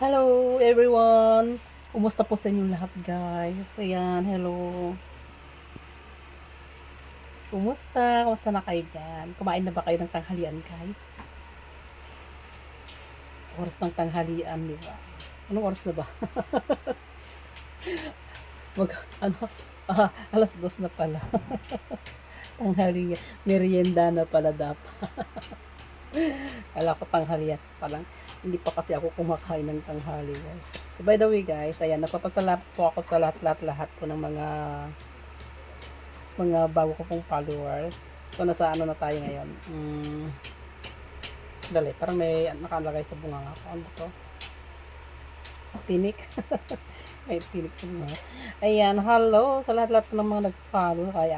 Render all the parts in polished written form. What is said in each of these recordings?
Hello everyone! Kumusta po sa inyong lahat guys? Ayan, hello. Kumusta? Kumusta na kayo dyan? Kumain na ba kayo ng tanghalian guys? Oras ng tanghalian, di ba? Anong oras na ba? Mag, ano? Alas 2 na pala. Tanghalian. Merienda na pala dapat. Kala ko tanghalian. Parang hindi pa kasi ako kumakain ng tanghalian. So by the way guys, ayan, napapasalamat po ako sa lahat po ng mga bago ko pong followers. So, nasa ano na tayo ngayon? Dali, parang may nakalagay sa bunganga ko. Ano to? Tinik. May tinik sa bunganga. Ayan, hello sa lahat-lahat po ng mga nag-follow kay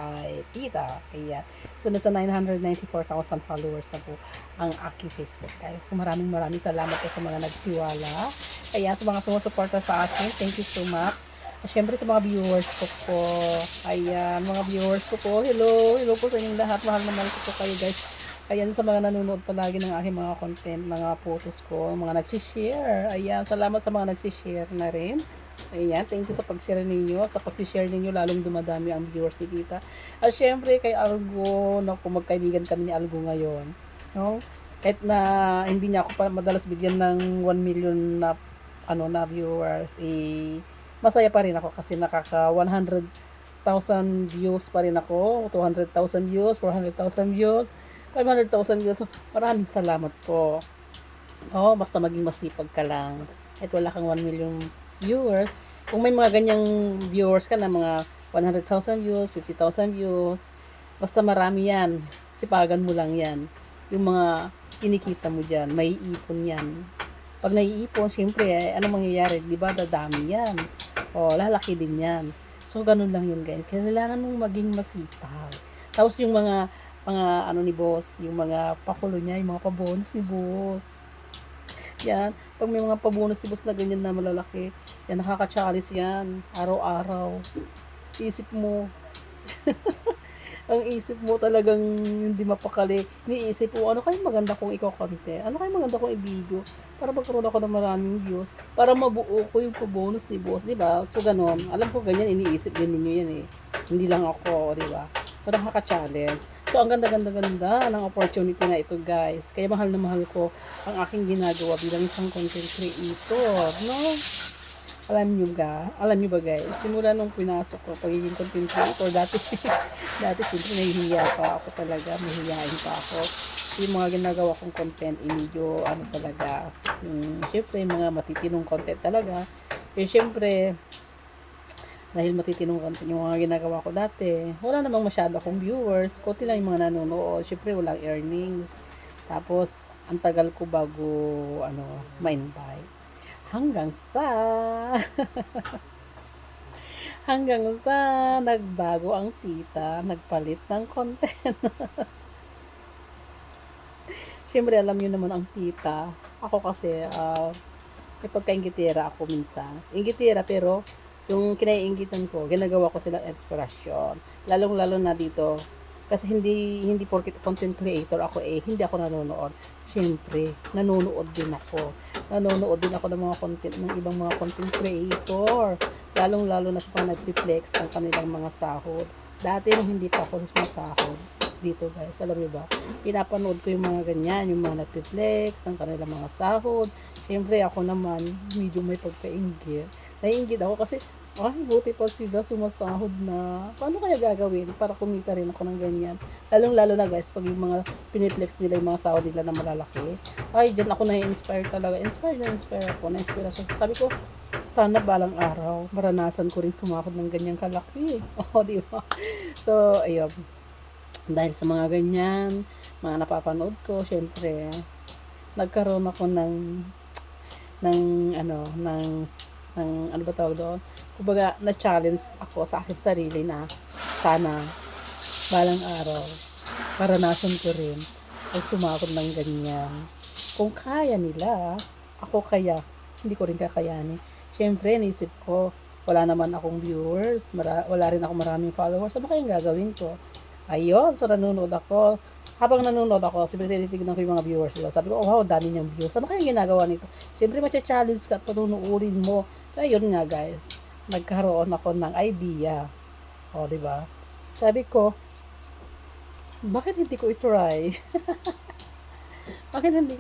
Tita. Ayan. So, nasa 994,000 followers na po ang aking Facebook, guys. So, maraming salamat po sa mga nagtiwala. Ayan, sa mga sumusuporta sa akin, thank you so much. Siyempre sa mga viewers ko po. Ayan, mga viewers ko po. Hello. Hello po sa inyong lahat. Mahal na mahal ko po kayo guys. Ayan, sa mga nanonood palagi ng aking mga content, mga posts ko, mga nagsishare. Ayan, salamat sa mga nagsishare na rin. Ayan, thank you sa pag-share ninyo. Sa pag-share ninyo, lalong dumadami ang viewers ni Tita. At syempre kay Algo, naku, magkaibigan kami ni Algo ngayon. No? Kahit na hindi niya ako pa madalas bigyan ng 1 million na na viewers, masaya pa rin ako kasi nakaka 100,000 views pa rin ako, 200,000 views, 400,000 views, 500,000 views. So, maraming salamat po. Oh, basta maging masipag ka lang. At wala kang 1 million viewers. Kung may mga ganyang viewers ka na mga 100,000 views, 50,000 views, basta marami yan. Sipagan mo lang yan. Yung mga kinikita mo dyan, may ipon yan. Pag naiipon, syempre, ano mangyayari? Di ba, dadami yan. O, lalaki din yan. So, ganun lang yun, guys. Kailangan mong maging masipag. Tapos yung mga ano ni boss, yung mga pakulo niya, yung mga pabonus ni boss. Yan. Pag may mga pabonus si boss na ganyan na malalaki, yan, nakaka-chalice yan. Araw-araw. Isip mo. Ang isip mo talagang hindi mapakali. Iniisip mo, ano kayong maganda kong ikakonte? Ano kayong maganda kong i-video? Para magkaroon ako ng maraming views. Para mabuo ko yung bonus ni boss, di ba? So, ganon. Alam ko ganyan, iniisip din ninyo yan eh. Hindi lang ako, di ba? So, nakaka-challenge. So, ang ganda-ganda-ganda ng opportunity na ito, guys. Kaya mahal na mahal ko ang aking ginagawa bilang isang content creator, no? Alam nyo ba guys, simula nung pinasok ko pagiging content creator, dati siyempre nahihiya pa ako talaga, mahihiyain pa ako. Yung mga ginagawa kong content, medyo ano talaga, siyempre mga matitinong content talaga. Siyempre, dahil matitinong content yung mga ginagawa ko dati, wala namang masyado akong viewers, konti lang yung mga nanonood, siyempre walang earnings. Tapos, ang tagal ko bago, ma-invite. Hanggang sa hanggang sa nagbago ang tita, nagpalit ng content. Siyempre alam niyo naman ang tita. Ako kasi may pagkaingitera ako minsan. Ingitera pero yung kinaiingitan ko, ginagawa ko silang inspirasyon. Lalong-lalo na dito kasi hindi porket content creator ako hindi ako nanonood. Siyempre, nanonood din ako. Nanonood din ako ng mga content ng ibang mga content creator. Lalong-lalo na sa mga nag-reflex ng kanilang mga sahod. Dati nung hindi pa ako masahod dito guys, alam niyo ba? Pinapanood ko yung mga ganyan, yung mga nag-reflex ng kanilang mga sahod. Siyempre ako naman, medyo may pagkaingit. Naiingit ako kasi ay, buti pa sila sumasahod na. Paano kaya gagawin para kumita rin ako ng ganyan? Lalong-lalo na guys, pag yung mga piniplex nila yung mga sahod nila na malalaki. Ay, dyan ako na-inspire talaga. Inspire ako. Na-inspiration. Sabi ko, sana balang araw, maranasan ko rin sumahod ng ganyang kalaki. Oo, di ba? So, ayun. Dahil sa mga ganyan, mga napapanood ko, syempre, nagkaroon ako ng ano ba tawag doon? Kumbaga, na-challenge ako sa akin sarili na sana balang araw maranasan ko rin pag sumakot ng ganyan. Kung kaya nila, ako kaya, hindi ko rin kakayanin. Siyempre, naisip ko, wala naman akong viewers, wala rin ako maraming followers. Ano kayang gagawin ko? Ayun, so nanonood ako. Habang nanonood ako, siyempre tinitignan ko yung mga viewers nila. Sabi ko, oh wow, dami niyang views. Ano kaya ginagawa nito? Siyempre, matcha-challenge ka at panunuurin mo. So, ayun nga guys, nagkaroon ako ng idea. O, di ba? Sabi ko, bakit hindi ko i-try? Bakit hindi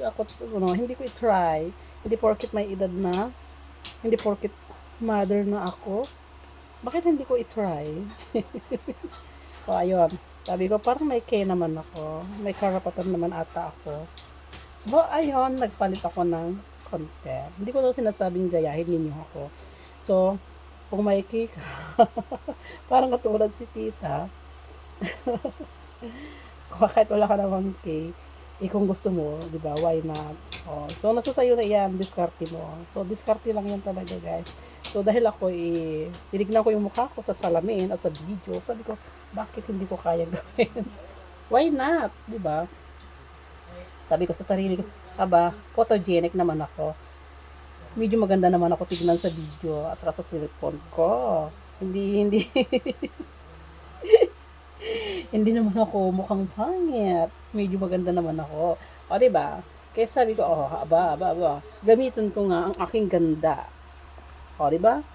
ko i-try? Hindi porket may edad na, hindi porket mother na ako, bakit hindi ko i-try? So, ayun. Sabi ko, parang may kaya naman ako. May karapatan naman ata ako. So, ayun, nagpalit ako ng content. Hindi ko lang sinasabing gayahin ninyo ako. So, kung may cake, parang katulad si tita, kahit wala ka namang cake, kung gusto mo, di ba, why not? Oh, so, nasa sayo na yan, diskarte mo. So, diskarte lang yan talaga, guys. So, dahil ako, tinignan ko yung mukha ko sa salamin at sa video, sabi ko, bakit hindi ko kaya gawin? Why not? Di ba? Sabi ko sa sarili ko, photogenic naman ako. Medyo maganda naman ako tignan sa video at saka sa cellphone ko. Hindi, hindi naman ako mukhang pangit. Medyo maganda naman ako. O, diba? Kaya sabi ko, gamitin ko nga ang aking ganda. O, diba?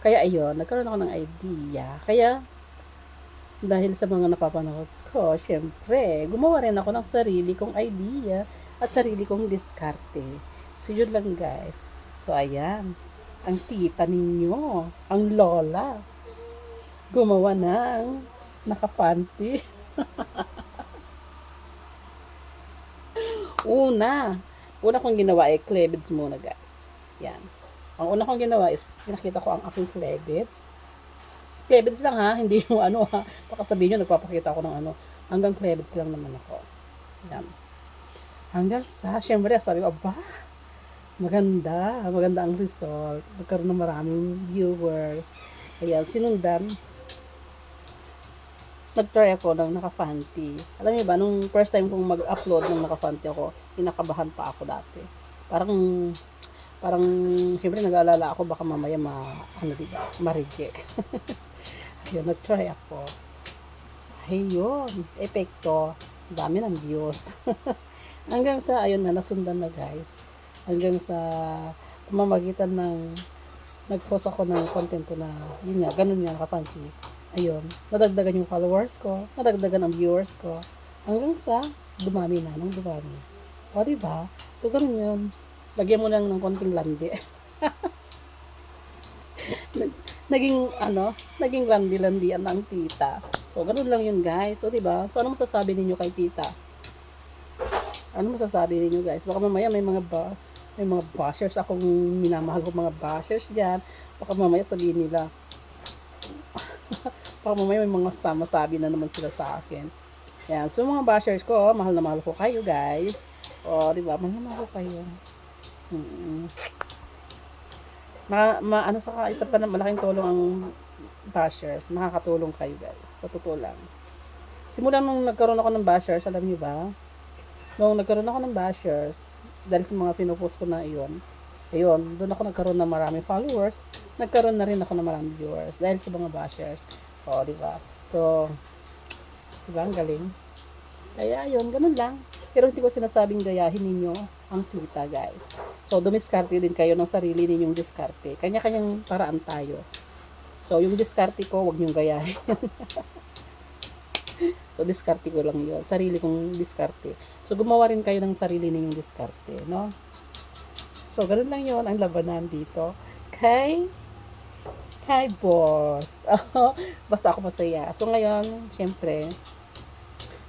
Kaya ayun, nagkaroon ako ng idea. Kaya, dahil sa mga napapanood ko, syempre, gumawa rin ako ng sarili kong idea at sarili kong diskarte. So, yun lang guys. So, ayan. Ang tita ninyo, ang lola, gumawa ng nakapanty. Una kong ginawa ay cleavage muna guys. Yan. Ang una kong ginawa is pinakita ko ang aking cleavage. Cleavage lang ha, hindi yung ha. Baka sabihin nyo, nagpapakita ako ng hanggang cleavage lang naman ako. Yan. Hanggang sa, syempre, sabi ko, maganda ang result. Nagkaroon ng maraming viewers. Ayan, sinundan, nag-try ako ng naka-fanty. Alam niyo ba, nung first time kong mag-upload ng naka-fanty ako, kinakabahan pa ako dati. Parang, syempre nag-aalala ako, baka mamaya diba, ma-reject. Ayun, nag-try ako. Ayun, epekto. Dami ng views. Hanggang sa, ayun na, nasundan na guys. Hanggang sa pamamagitan ng nag-post ako ng content ko na, yun nga, ganun nga, naka-fancy. Ayun, nadagdagan yung followers ko, nadagdagan ang viewers ko, hanggang sa dumami na, nang dumami. O, diba? So, ganun yun. Lagyan mo lang ng konting landi. naging landi-landian ng tita. So, ganun lang yun, guys. So, diba? So, ano masasabi ninyo kay tita? Ano masasabi ninyo, guys? Baka mamaya may mga bashers akong minamahal ko, mga bashers dyan. Baka mamaya sabihin nila, baka mamaya may mga masabi na naman sila sa akin. Yan. So, mga bashers ko, mahal na mahal ko kayo, guys. O, diba? Mahal na mahal ko kayo. Isa pa na malaking tulong ang bashers. Nakakatulong kayo, guys. Sa totoo lang. Simula nung nagkaroon ako ng bashers, alam niyo ba? Nung nagkaroon ako ng bashers, dahil sa mga pinupost ko na iyon, ayun, doon ako nagkaroon ng maraming followers, nagkaroon na rin ako ng maraming viewers dahil sa mga bashers. O, diba? So, diba? Ang galing. Kaya, ayun, ganun lang. Pero hindi ko sinasabing gayahin ninyo ang tita, guys. So, dumiskarte din kayo ng sarili ninyong diskarte. Kanya-kanyang paraan tayo. So, yung diskarte ko, wag niyong gayahin. So, diskarte ko lang yun. Sarili kong diskarte. So, gumawa rin kayo ng sarili ninyong diskarte, no? So, ganun lang yun ang labanan dito. Kay boss. Basta ako masaya. So, ngayon, syempre,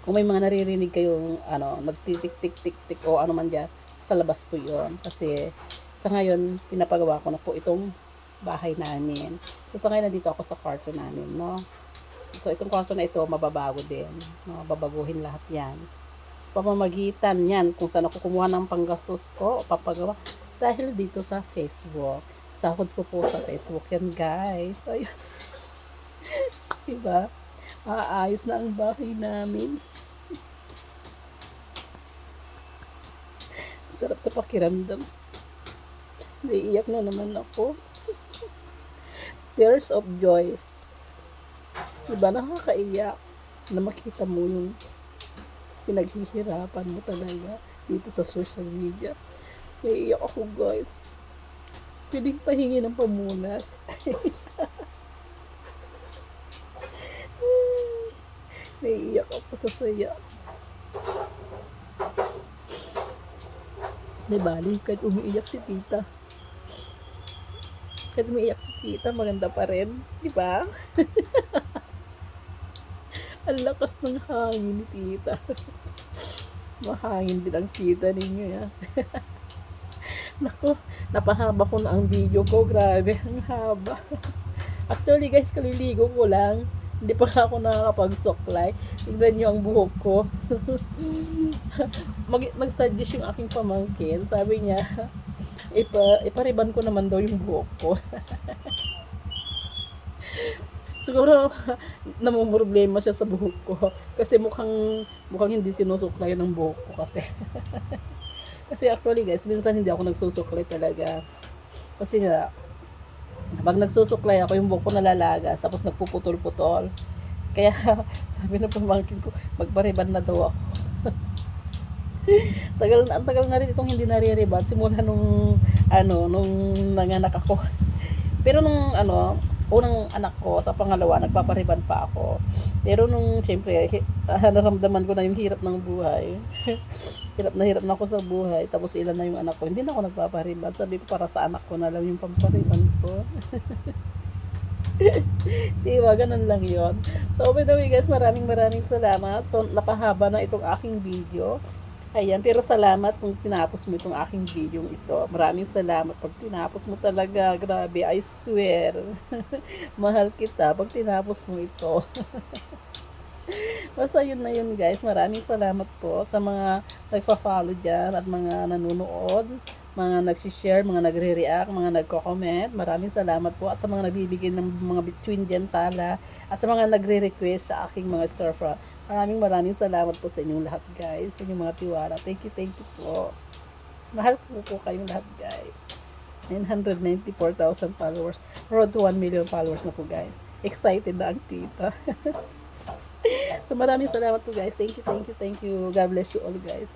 kung may mga naririnig kayong nagtitik-tik-tik-tik o ano man dyan, sa labas po yun. Kasi sa ngayon, pinapagawa ko na po itong bahay namin. So sa ngayon, nandito ako sa kwarto namin, no? So itong kwarto na ito, mababago din. No? Babaguhin lahat yan. Pamamagitan yan, kung saan ako kumuha ng panggastos ko o papagawa, dahil dito sa Facebook. Sahod ko po sa Facebook yan, guys. Ayun. Diba? Aayos na ang bahay namin. Sarap sa pakiramdam. Naiiyak na naman ako. Tears of joy. Diba, nakakaiyak na makita mo yung pinaghihirapan mo talaga dito sa social media. Naiiyak ako guys. Piling pahingi ng pamunas. Naiiyak ako sa saya. Di bali, kahit umiiyak si tita. Kahit umiiyak si tita, maganda pa rin. Di ba? Ang lakas ng hangin ni tita. Mahangin din ang tita ninyo yan. Nako, napahaba ko na ang video ko. Grabe, ang haba. Actually guys, kaliligo ko lang. Hindi pa ako nakakapag-suklay. Tignan nyo ang buhok ko. Nag-suggest yung aking pamangkin. Sabi niya, ipariban ko naman daw yung buhok ko. Siguro, namumroblema siya sa buhok ko. Kasi mukhang hindi sinusuklay ng buhok ko kasi. Kasi actually guys, minsan hindi ako nagsusuklay talaga. Kasi nga, pag nagsusuklay ako, yung buhok ko nalalagas, tapos nagpuputol-putol. Kaya, sabi na pamangkin ko, magpariban na daw ako. Ang tagal na rin itong hindi naririban, simula nung nanganak ako. Pero nung unang anak ko, sa pangalawa, nagpapariban pa ako. Pero nung, syempre, naramdaman ko na yung hirap ng buhay. Hirap na ako sa buhay. Tapos ilan na yung anak ko. Hindi na ako nagpapariban. Sabi ko, para sa anak ko na lang yung pampariban ko. Diba? Ganun lang yon. So, by the way guys, maraming salamat. So, napahaba na itong aking video. Ayan, pero salamat kung tinapos mo itong aking video ito. Maraming salamat pag tinapos mo talaga. Grabe, I swear. Mahal kita pag tinapos mo ito. Basta yun na yun guys. Maraming salamat po sa mga nagpa-follow dyan at mga nanonood, mga nag-share, mga nagre-react, mga nagko-comment. Maraming salamat po at sa mga nagbibigay ng mga between dyan tala at sa mga nagre-request sa aking mga storefront. Maraming salamat po sa inyong lahat guys, sa inyong mga tiwala. Thank you po. Mahal po kayong lahat guys. 994,000 followers. Road to 1 million followers na po guys. Excited na ang tita. So maraming salamat po guys. Thank you. God bless you all guys.